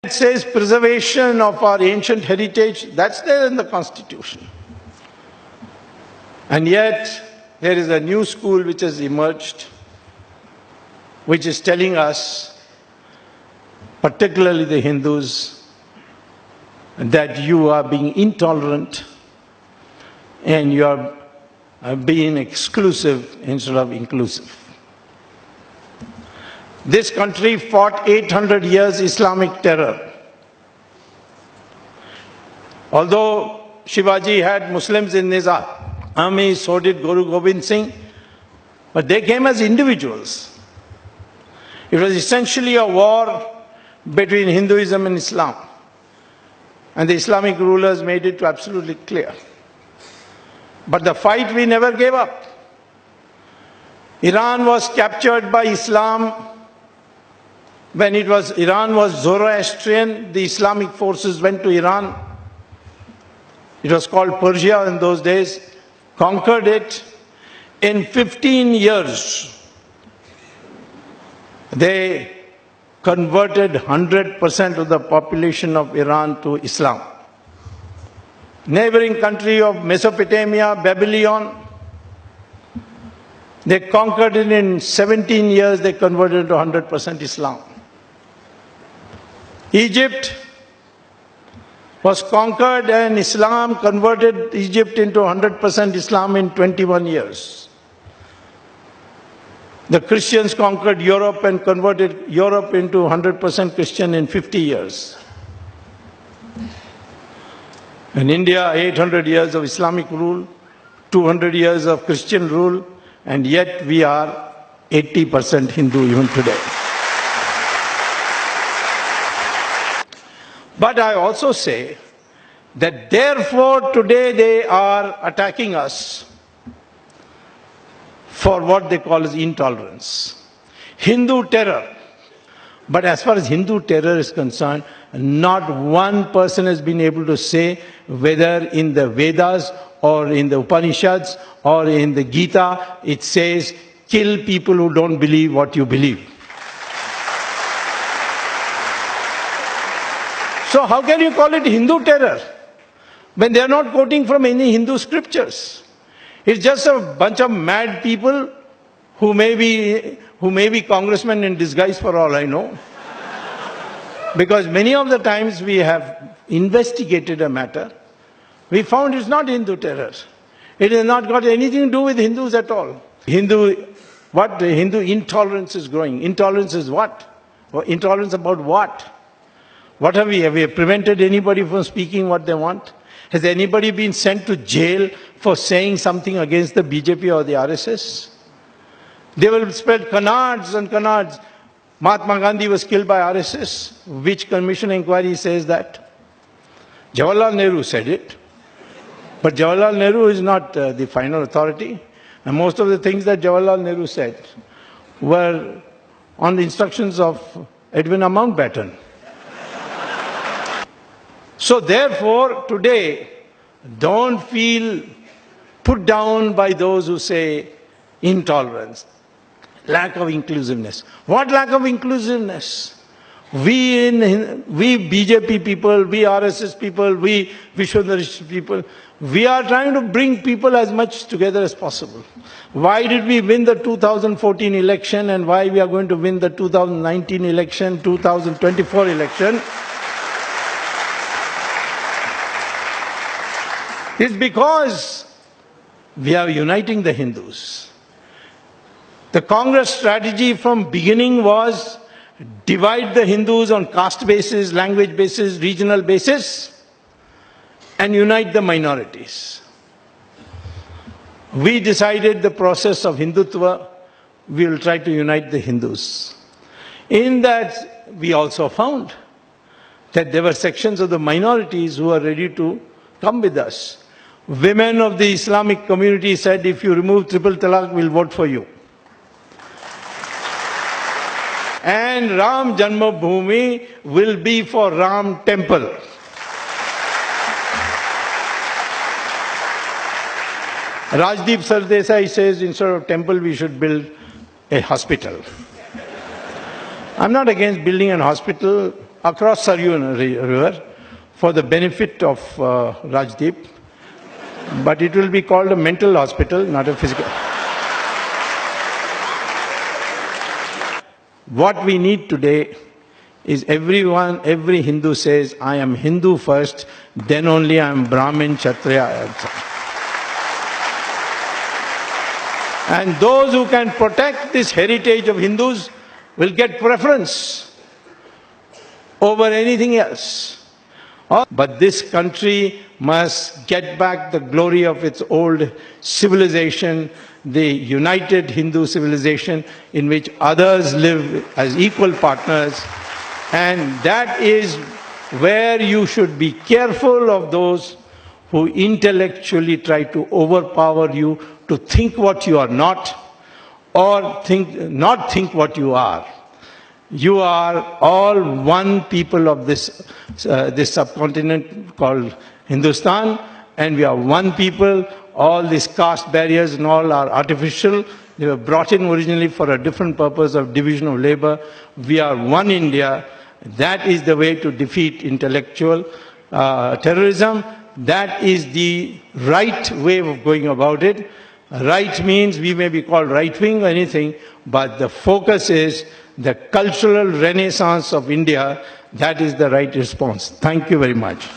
It says preservation of our ancient heritage, that's there in the Constitution. And yet, there is a new school which has emerged, which is telling us, particularly the Hindus, that you are being intolerant and you are being exclusive instead of inclusive. This country fought 800 years Islamic terror. Although Shivaji had Muslims in his army, so did Guru Gobind Singh, but they came as individuals. It was essentially a war between Hinduism and Islam. And the Islamic rulers made it absolutely clear. But the fight we never gave up. Iran was captured by Islam. When Iran was Zoroastrian, the Islamic forces went to Iran. It was called Persia in those days, conquered it. In 15 years, they converted 100% of the population of Iran to Islam. Neighboring country of Mesopotamia, Babylon, they conquered it in 17 years, they converted to 100% Islam. Egypt was conquered and Islam converted Egypt into 100% Islam in 21 years. The Christians conquered Europe and converted Europe into 100% Christian in 50 years. In India, 800 years of Islamic rule, 200 years of Christian rule, and yet we are 80% Hindu even today. But I also say that therefore today they are attacking us for what they call as intolerance. Hindu terror. But as far as Hindu terror is concerned, not one person has been able to say whether in the Vedas or in the Upanishads or in the Gita it says, kill people who don't believe what you believe. So how can you call it Hindu terror when they are not quoting from any Hindu scriptures? It's just a bunch of mad people who may be congressmen in disguise for all I know. Because many of the times we have investigated a matter, we found it's not Hindu terror. It has not got anything to do with Hindus at all. Hindu intolerance is growing. Intolerance is what? Intolerance about what? What have we? Have we prevented anybody from speaking what they want? Has anybody been sent to jail for saying something against the BJP or the RSS? They will spread canards and canards. Mahatma Gandhi was killed by RSS. Which commission inquiry says that? Jawaharlal Nehru said it. But Jawaharlal Nehru is not the final authority. And most of the things that Jawaharlal Nehru said were on the instructions of Edwina Mountbatten. So therefore, today, don't feel put down by those who say intolerance, lack of inclusiveness. What lack of inclusiveness? We BJP people, we RSS people, we Vishwadharishta people, we are trying to bring people as much together as possible. Why did we win the 2014 election and why we are going to win the 2019 election, 2024 election? It's because we are uniting the Hindus. The Congress strategy from beginning was divide the Hindus on caste basis, language basis, regional basis, and unite the minorities. We decided the process of Hindutva, we will try to unite the Hindus. In that, we also found that there were sections of the minorities who are ready to come with us. Women of the Islamic community said, if you remove triple talaq, we'll vote for you. And Ram Janmabhoomi will be for Ram Temple. Rajdeep Sardesai says instead of temple we should build a hospital. I'm not against building a hospital. across Saryu River for the benefit of Rajdeep. But it will be called a mental hospital, not a physical. What we need today is every Hindu says, I am Hindu first, then only I am Brahmin, Kshatriya. And those who can protect this heritage of Hindus will get preference over anything else. But this country must get back the glory of its old civilization, the united Hindu civilization in which others live as equal partners. And that is where you should be careful of those who intellectually try to overpower you to think what you are not, or not think what you are. You are all one people of this subcontinent called Hindustan, and we are one people. All these caste barriers and all are artificial. They were brought in originally for a different purpose of division of labor. We are one India. That is the way to defeat intellectual terrorism. That is the right way of going about it. Right means we may be called right-wing or anything, but the focus is the cultural renaissance of India. That is the right response. Thank you very much.